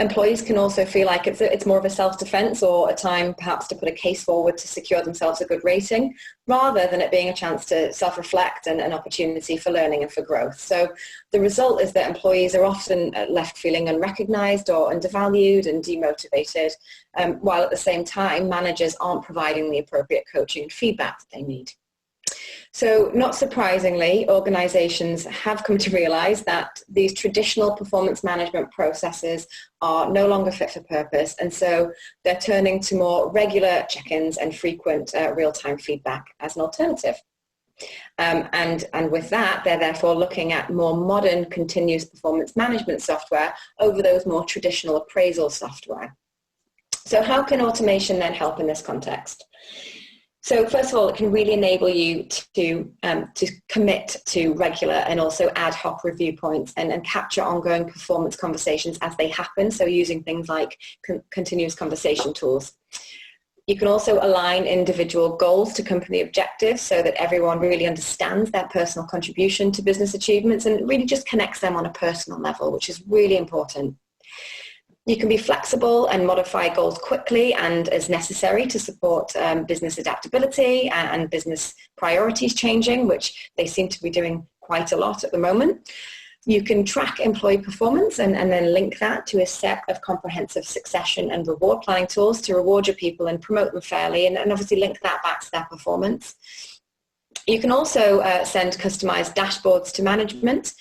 Employees can also feel like it's more of a self-defense or a time perhaps to put a case forward to secure themselves a good rating, rather than it being a chance to self-reflect and an opportunity for learning and for growth. So the result is that employees are often left feeling unrecognized or undervalued and demotivated, while at the same time managers aren't providing the appropriate coaching and feedback that they need. So not surprisingly, organizations have come to realize that these traditional performance management processes are no longer fit for purpose, and so they're turning to more regular check-ins and frequent real-time feedback as an alternative. And with that, they're therefore looking at more modern continuous performance management software over those more traditional appraisal software. So how can automation then help in this context? So first of all, it can really enable you to commit to regular and also ad hoc review points and capture ongoing performance conversations as they happen, so using things like continuous conversation tools. You can also align individual goals to company objectives so that everyone really understands their personal contribution to business achievements, and it really just connects them on a personal level, which is really important. You can be flexible and modify goals quickly and as necessary to support business adaptability and business priorities changing, which they seem to be doing quite a lot at the moment. You can track employee performance and then link that to a set of comprehensive succession and reward planning tools to reward your people and promote them fairly, and obviously link that back to their performance. You can also send customized dashboards to management,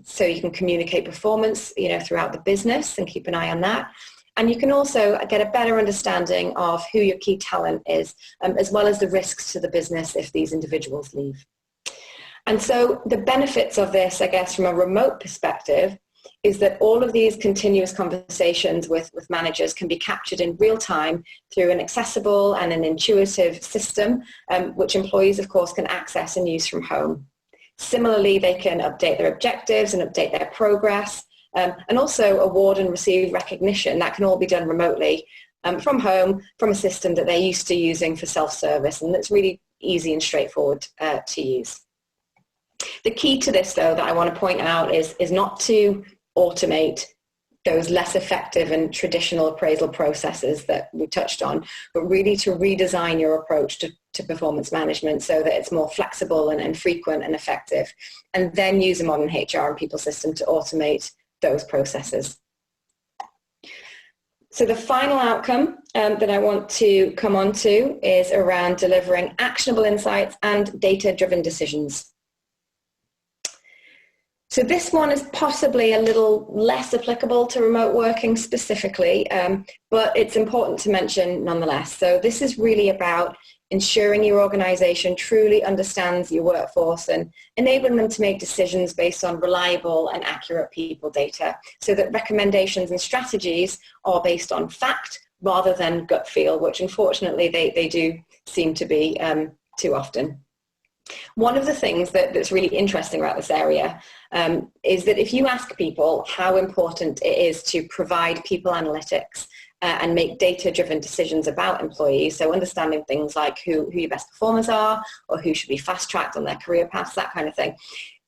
so you can communicate performance, throughout the business and keep an eye on that. And you can also get a better understanding of who your key talent is, as well as the risks to the business if these individuals leave. And so the benefits of this, I guess, from a remote perspective, is that all of these continuous conversations with managers can be captured in real time through an accessible and an intuitive system, which employees, of course, can access and use from home. Similarly, they can update their objectives and update their progress, and also award and receive recognition. That can all be done remotely from home, from a system that they're used to using for self-service, and that's really easy and straightforward to use. The key to this, though, that I want to point out is not to automate those less effective and traditional appraisal processes that we touched on, but really to redesign your approach to performance management so that it's more flexible and frequent and effective, and then use a modern HR and people system to automate those processes. So the final outcome that I want to come on to is around delivering actionable insights and data-driven decisions. So this one is possibly a little less applicable to remote working specifically, but it's important to mention nonetheless. So this is really about ensuring your organization truly understands your workforce and enabling them to make decisions based on reliable and accurate people data, so that recommendations and strategies are based on fact rather than gut feel, which unfortunately they do seem to be too often. One of the things that's really interesting about this area is that if you ask people how important it is to provide people analytics and make data-driven decisions about employees, so understanding things like who your best performers are or who should be fast-tracked on their career paths, that kind of thing,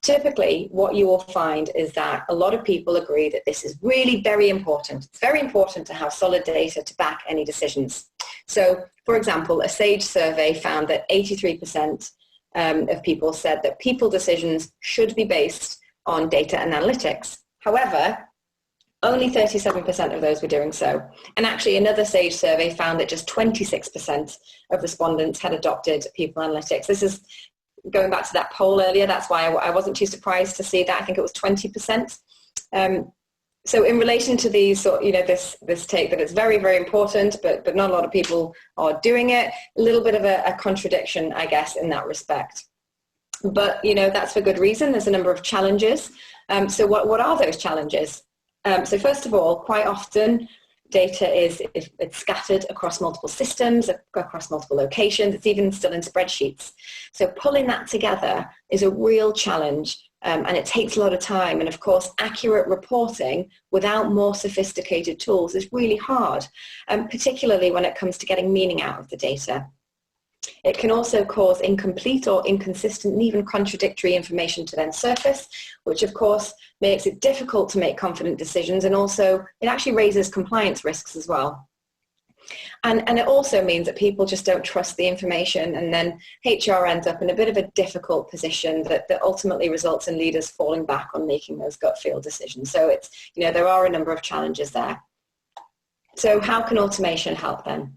typically what you will find is that a lot of people agree that this is really very important. It's very important to have solid data to back any decisions. So, for example, a Sage survey found that 83% of people said that people decisions should be based on data and analytics. However, only 37% of those were doing so. And actually another Sage survey found that just 26% of respondents had adopted people analytics. This is going back to that poll earlier. That's why I wasn't too surprised to see that. I think it was 20%. So in relation to these, this take that it's very, very important, but not a lot of people are doing it, a little bit of a contradiction, I guess, in that respect. But, that's for good reason. There's a number of challenges. So what are those challenges? So first of all, quite often data it's scattered across multiple systems, across multiple locations. It's even still in spreadsheets. So pulling that together is a real challenge. And it takes a lot of time. And of course, accurate reporting without more sophisticated tools is really hard, particularly when it comes to getting meaning out of the data. It can also cause incomplete or inconsistent and even contradictory information to then surface, which of course makes it difficult to make confident decisions, and also it actually raises compliance risks as well. And it also means that people just don't trust the information, and then HR ends up in a bit of a difficult position that ultimately results in leaders falling back on making those gut feel decisions. So it's, there are a number of challenges there. So how can automation help then?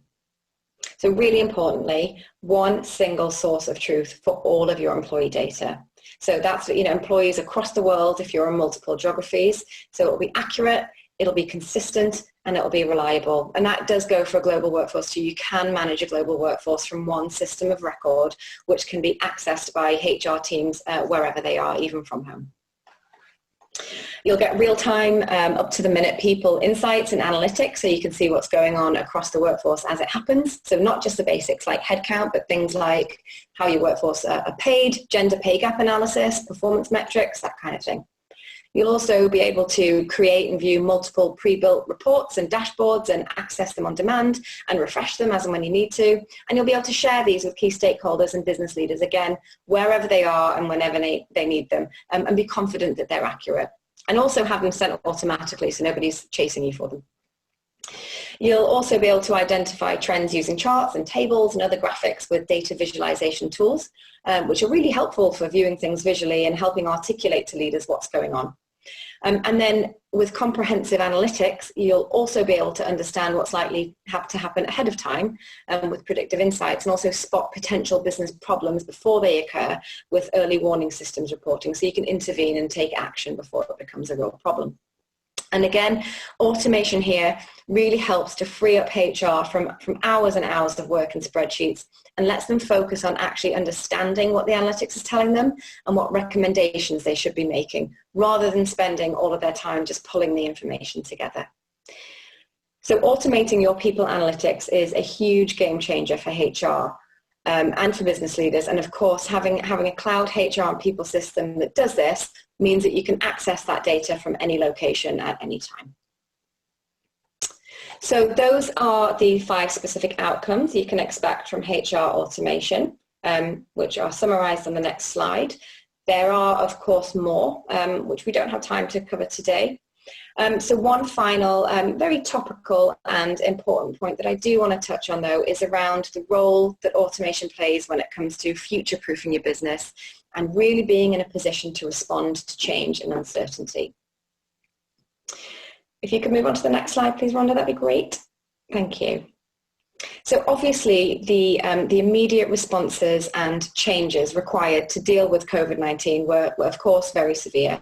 So really importantly, one single source of truth for all of your employee data. So that's, employees across the world if you're in multiple geographies. So it'll be accurate, it'll be consistent, and it'll be reliable. And that does go for a global workforce too. You can manage a global workforce from one system of record, which can be accessed by HR teams wherever they are, even from home. You'll get real-time, up-to-the-minute people insights and analytics, so you can see what's going on across the workforce as it happens. So not just the basics like headcount, but things like how your workforce are paid, gender pay gap analysis, performance metrics, that kind of thing. You'll also be able to create and view multiple pre-built reports and dashboards and access them on demand and refresh them as and when you need to. And you'll be able to share these with key stakeholders and business leaders, again, wherever they are and whenever they need them, and be confident that they're accurate. And also have them sent automatically so nobody's chasing you for them. You'll also be able to identify trends using charts and tables and other graphics with data visualization tools, which are really helpful for viewing things visually and helping articulate to leaders what's going on. And then with comprehensive analytics, you'll also be able to understand what's likely to happen ahead of time with predictive insights, and also spot potential business problems before they occur with early warning systems reporting, so you can intervene and take action before it becomes a real problem. And again, automation here really helps to free up HR from hours and hours of work in spreadsheets, and lets them focus on actually understanding what the analytics is telling them and what recommendations they should be making, rather than spending all of their time just pulling the information together. So automating your people analytics is a huge game changer for HR and for business leaders. And of course, having a cloud HR and people system that does this means that you can access that data from any location at any time. So those are the 5 specific outcomes you can expect from HR automation, which are summarized on the next slide. There are, of course, more, which we don't have time to cover today. So one final, very topical and important point that I do want to touch on, though, is around the role that automation plays when it comes to future-proofing your business and really being in a position to respond to change and uncertainty. If you could move on to the next slide, please, Rhonda, that'd be great. Thank you. So obviously the immediate responses and changes required to deal with COVID-19 were of course very severe.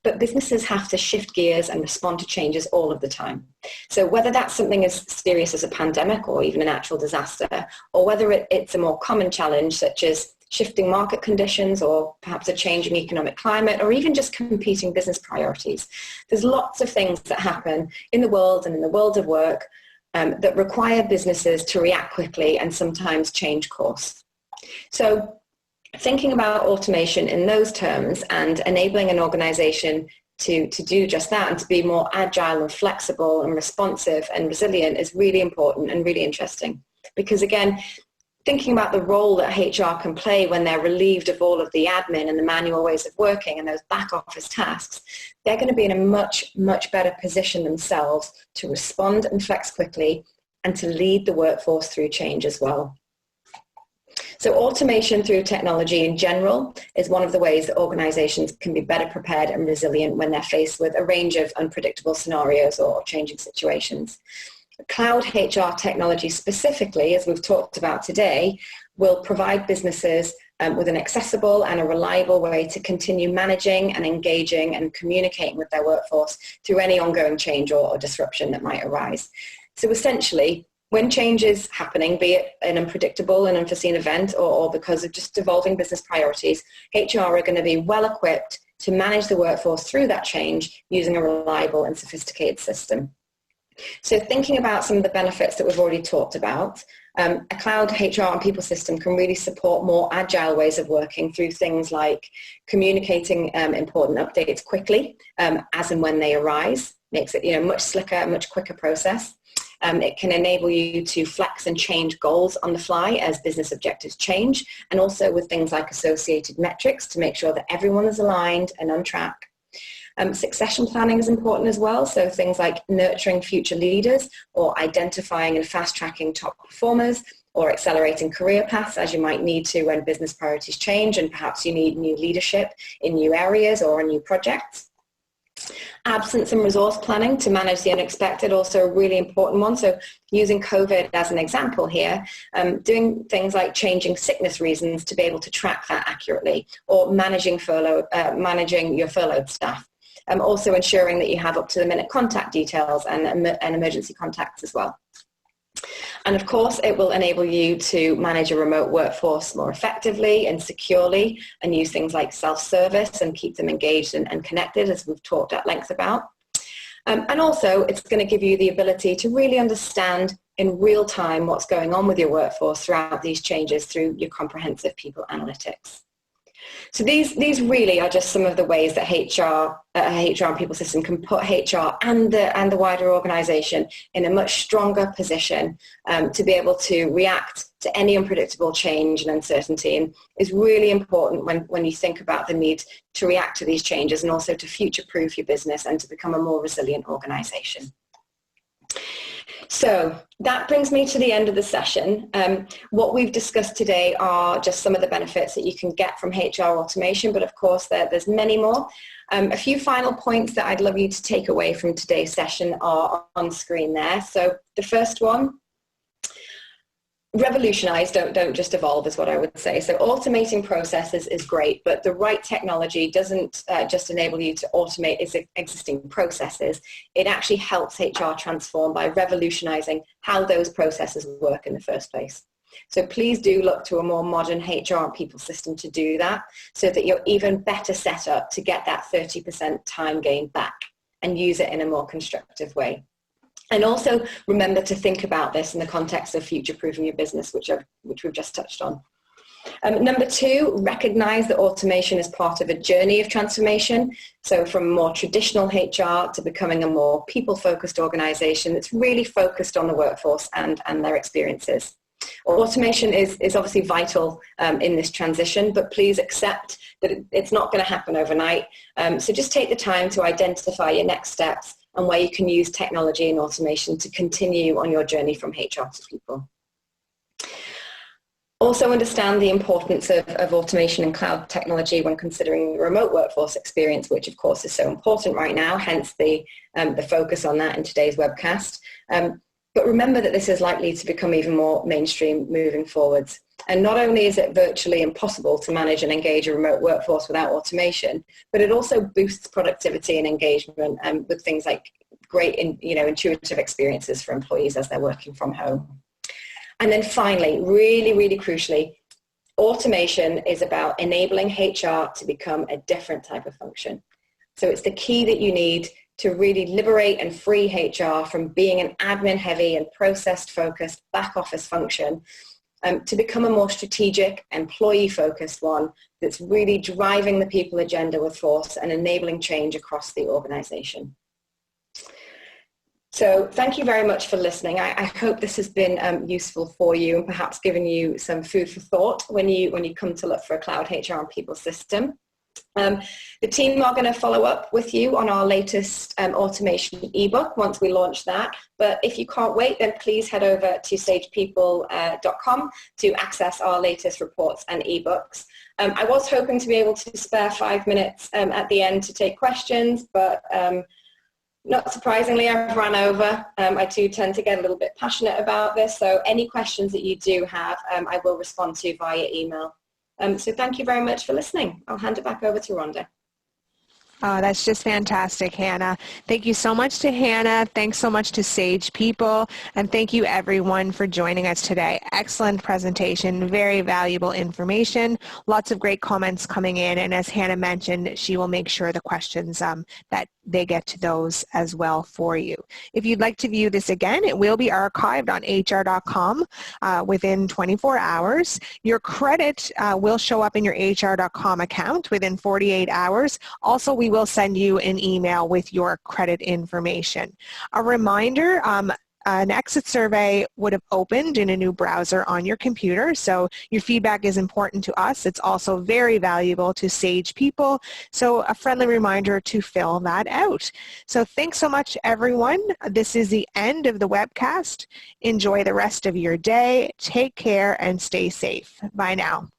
But businesses have to shift gears and respond to changes all of the time. So whether that's something as serious as a pandemic or even a natural disaster, or whether it's a more common challenge such as shifting market conditions or perhaps a changing economic climate, or even just competing business priorities, there's lots of things that happen in the world and in the world of work that require businesses to react quickly and sometimes change course. So thinking about automation in those terms and enabling an organization to do just that and to be more agile and flexible and responsive and resilient is really important and really interesting. Because again, thinking about the role that HR can play when they're relieved of all of the admin and the manual ways of working and those back office tasks, they're going to be in a much, much better position themselves to respond and flex quickly and to lead the workforce through change as well. So automation through technology in general is one of the ways that organizations can be better prepared and resilient when they're faced with a range of unpredictable scenarios or changing situations. Cloud HR technology specifically, as we've talked about today, will provide businesses with an accessible and a reliable way to continue managing and engaging and communicating with their workforce through any ongoing change or disruption that might arise. So essentially, when change is happening, be it an unpredictable and unforeseen event or because of just evolving business priorities, HR are going to be well equipped to manage the workforce through that change using a reliable and sophisticated system. So thinking about some of the benefits that we've already talked about, a cloud HR and people system can really support more agile ways of working through things like communicating important updates quickly as and when they arise, makes it much slicker, much quicker process. It can enable you to flex and change goals on the fly as business objectives change, and also with things like associated metrics to make sure that everyone is aligned and on track. Succession planning is important as well, so things like nurturing future leaders or identifying and fast-tracking top performers or accelerating career paths as you might need to when business priorities change and perhaps you need new leadership in new areas or on new projects. Absence and resource planning to manage the unexpected, also a really important one. So using COVID as an example here, doing things like changing sickness reasons to be able to track that accurately, or managing your furloughed staff. Also ensuring that you have up-to-the-minute contact details and emergency contacts as well. And of course, it will enable you to manage a remote workforce more effectively and securely and use things like self-service and keep them engaged and connected, as we've talked at length about. And also, it's going to give you the ability to really understand in real time what's going on with your workforce throughout these changes through your comprehensive people analytics. So these really are just some of the ways that HR and people system can put HR and the wider organization in a much stronger position to be able to react to any unpredictable change and uncertainty, and is really important when you think about the need to react to these changes and also to future-proof your business and to become a more resilient organization. So that brings me to the end of the session. What we've discussed today are just some of the benefits that you can get from HR automation, but of course there's many more. A few final points that I'd love you to take away from today's session are on screen there. So the first one, revolutionize, don't just evolve, is what I would say. So automating processes is great, but the right technology doesn't just enable you to automate existing processes. It actually helps HR transform by revolutionizing how those processes work in the first place. So please do look to a more modern HR and people system to do that, so that you're even better set up to get that 30% time gain back and use it in a more constructive way. And also remember to think about this in the context of future-proofing your business, which we've just touched on. Number two, recognize that automation is part of a journey of transformation. So from more traditional HR to becoming a more people-focused organization that's really focused on the workforce and their experiences. Automation is obviously vital in this transition, but please accept that it's not going to happen overnight. So just take the time to identify your next steps and where you can use technology and automation to continue on your journey from HR to people. Also understand the importance of automation and cloud technology when considering the remote workforce experience, which of course is so important right now, hence the focus on that in today's webcast. But remember that this is likely to become even more mainstream moving forwards. And not only is it virtually impossible to manage and engage a remote workforce without automation, but it also boosts productivity and engagement with things like great, intuitive experiences for employees as they're working from home. And then finally, really, really crucially, automation is about enabling HR to become a different type of function. So it's the key that you need to really liberate and free HR from being an admin-heavy and process-focused back-office function to become a more strategic, employee-focused one that's really driving the people agenda with force and enabling change across the organization. So thank you very much for listening. I hope this has been useful for you and perhaps given you some food for thought when you come to look for a cloud HR and people system. The team are going to follow up with you on our latest automation ebook once we launch that. But if you can't wait, then please head over to sagepeople.com to access our latest reports and ebooks. I was hoping to be able to spare 5 minutes at the end to take questions, but not surprisingly, I've run over. I do tend to get a little bit passionate about this, so any questions that you do have, I will respond to via email. So thank you very much for listening. I'll hand it back over to Rhonda. Oh, that's just fantastic, Hannah. Thank you so much to Hannah. Thanks so much to Sage People. And thank you everyone for joining us today. Excellent presentation, very valuable information, lots of great comments coming in. And as Hannah mentioned, she will make sure the questions that they get to those as well for you. If you'd like to view this again, it will be archived on hr.com within 24 hours. Your credit will show up in your hr.com account within 48 hours. Also, we will send you an email with your credit information. A reminder, an exit survey would have opened in a new browser on your computer. So your feedback is important to us. It's also very valuable to Sage people. So a friendly reminder to fill that out. So thanks so much, everyone. This is the end of the webcast. Enjoy the rest of your day. Take care and stay safe. Bye now.